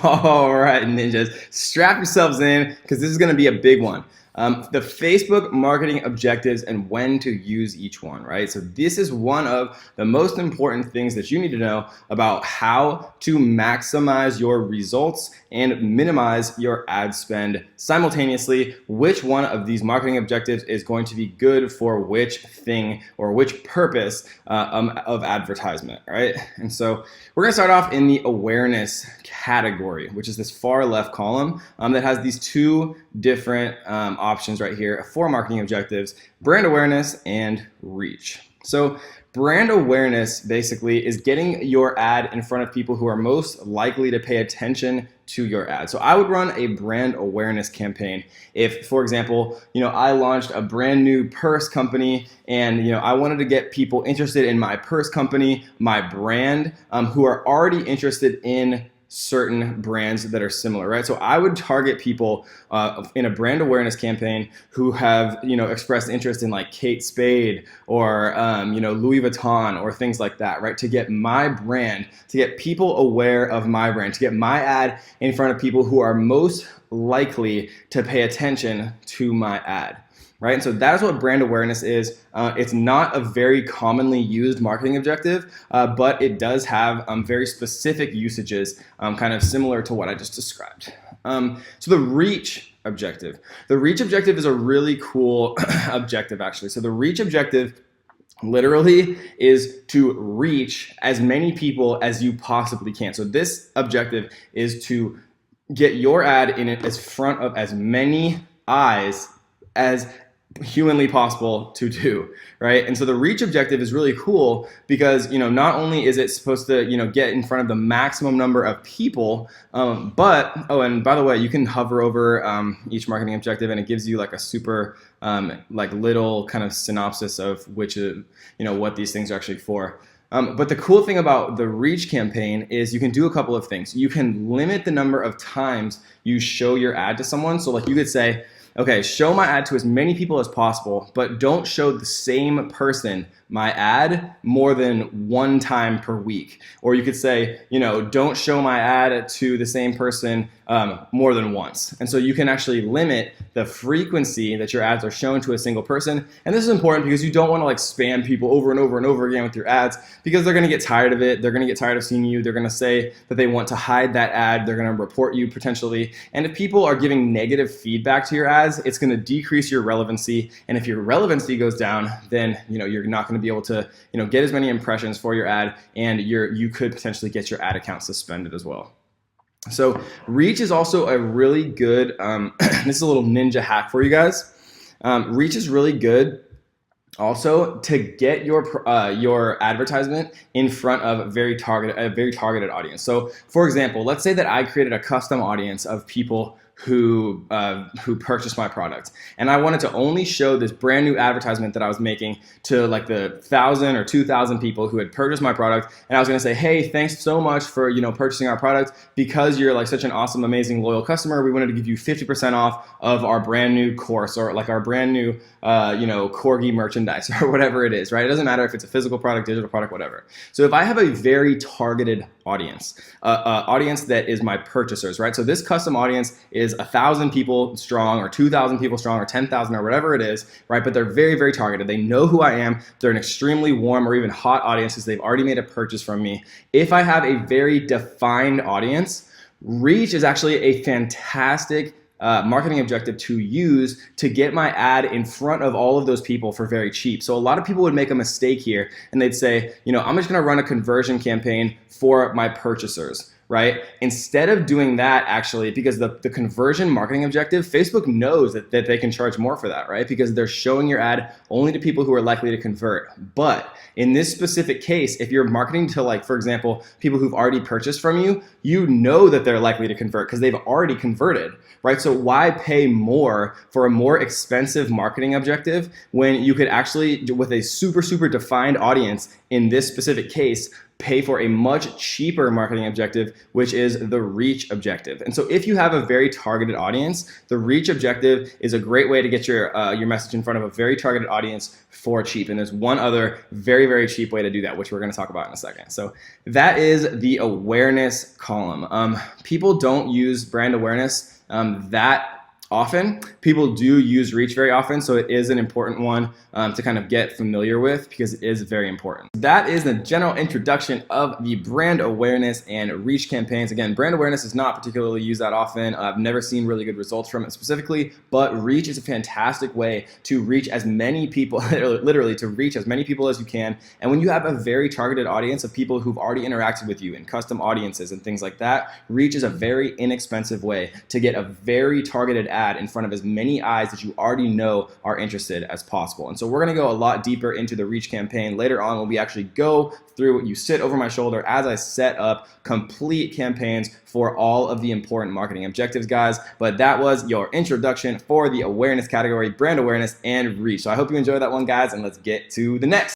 All right, ninjas, strap yourselves in because this is going to be a big one. The Facebook marketing objectives and when to use each one, right? So this is one of the most important things that you need to know about how to maximize your results and minimize your ad spend simultaneously. Which one of these marketing objectives is going to be good for which thing or which purpose of advertisement, right? And so we're gonna start off in the awareness category, which is this far left column that has these two different options right here for marketing objectives: brand awareness and reach. So brand awareness basically is getting your ad in front of people who are most likely to pay attention to your ad. So I would run a brand awareness campaign if, for example, I launched a brand new purse company and I wanted to get people interested in my purse company, my brand, who are already interested in certain brands that are similar, right? So I would target people in a brand awareness campaign who have, expressed interest in like Kate Spade or, Louis Vuitton or things like that, right? To get my brand, to get people aware of my brand, to get my ad in front of people who are most likely to pay attention to my ad. Right? And so that's what brand awareness is. It's not a very commonly used marketing objective, but it does have very specific usages, kind of similar to what I just described. So the reach objective. The reach objective is a really cool objective, actually. So the reach objective literally is to reach as many people as you possibly can. So this objective is to get your ad in as front of as many eyes as humanly possible to do, right? And so the reach objective is really cool because, not only is it supposed to, get in front of the maximum number of people, but, and by the way, you can hover over each marketing objective and it gives you like a super, little kind of synopsis of which, what these things are actually for. But the cool thing about the reach campaign is you can do a couple of things. You can limit the number of times you show your ad to someone. So like you could say, okay, show my ad to as many people as possible, but don't show the same person my ad more than one time per week. Or you could say, don't show my ad to the same person more than once. And so you can actually limit the frequency that your ads are shown to a single person. And this is important because you don't want to like spam people over and over and over again with your ads because they're going to get tired of it. They're going to get tired of seeing you. They're going to say that they want to hide that ad. They're going to report you potentially. And if people are giving negative feedback to your ads, it's going to decrease your relevancy. And if your relevancy goes down, then you're not going to be able to get as many impressions for your ad, and you could potentially get your ad account suspended as well. So reach is also a really good, this is a little ninja hack for you guys. Reach is really good also to get your advertisement in front of a very targeted audience. So for example, let's say that I created a custom audience of people who purchased my product, and I wanted to only show this brand new advertisement that I was making to like the 1,000 or 2,000 people who had purchased my product. And I was going to say, hey, thanks so much for purchasing our product. Because you're like such an awesome, amazing, loyal customer, we wanted to give you 50% off of our brand new course, or like our brand new corgi merchandise, or whatever it is, right? It doesn't matter if it's a physical product, digital product, whatever. So if I have a very targeted audience, audience that is my purchasers, right? So this custom audience is 1,000 people strong, or 2,000 people strong, or 10,000, or whatever it is, right? But they're very, very targeted. They know who I am. They're an extremely warm or even hot audience because they've already made a purchase from me. If I have a very defined audience, reach is actually a fantastic marketing objective to use to get my ad in front of all of those people for very cheap. So a lot of people would make a mistake here and they'd say, I'm just going to run a conversion campaign for my purchasers, right? Instead of doing that, actually, because the conversion marketing objective, Facebook knows that they can charge more for that, right? Because they're showing your ad only to people who are likely to convert. But in this specific case, if you're marketing to, like, for example, people who've already purchased from you, you know that they're likely to convert because they've already converted, right? So why pay more for a more expensive marketing objective when you could actually, with a super, super defined audience, in this specific case, pay for a much cheaper marketing objective, which is the reach objective. And so if you have a very targeted audience, the reach objective is a great way to get your message in front of a very targeted audience for cheap. And there's one other very, very cheap way to do that, which we're going to talk about in a second. So that is the awareness column. People don't use brand awareness that often. People do use reach very often, so it is an important one to kind of get familiar with because it is very important. That is the general introduction of the brand awareness and reach campaigns. Again, brand awareness is not particularly used that often. I've never seen really good results from it specifically, but reach is a fantastic way to reach as many people, literally to reach as many people as you can. And when you have a very targeted audience of people who've already interacted with you in custom audiences and things like that, reach is a very inexpensive way to get a very targeted ad in front of as many eyes that you already know are interested as possible. And so we're going to go a lot deeper into the reach campaign later on when we actually go through, you sit over my shoulder as I set up complete campaigns for all of the important marketing objectives, guys. But that was your introduction for the awareness category, brand awareness and reach. So I hope you enjoyed that one, guys, and let's get to the next.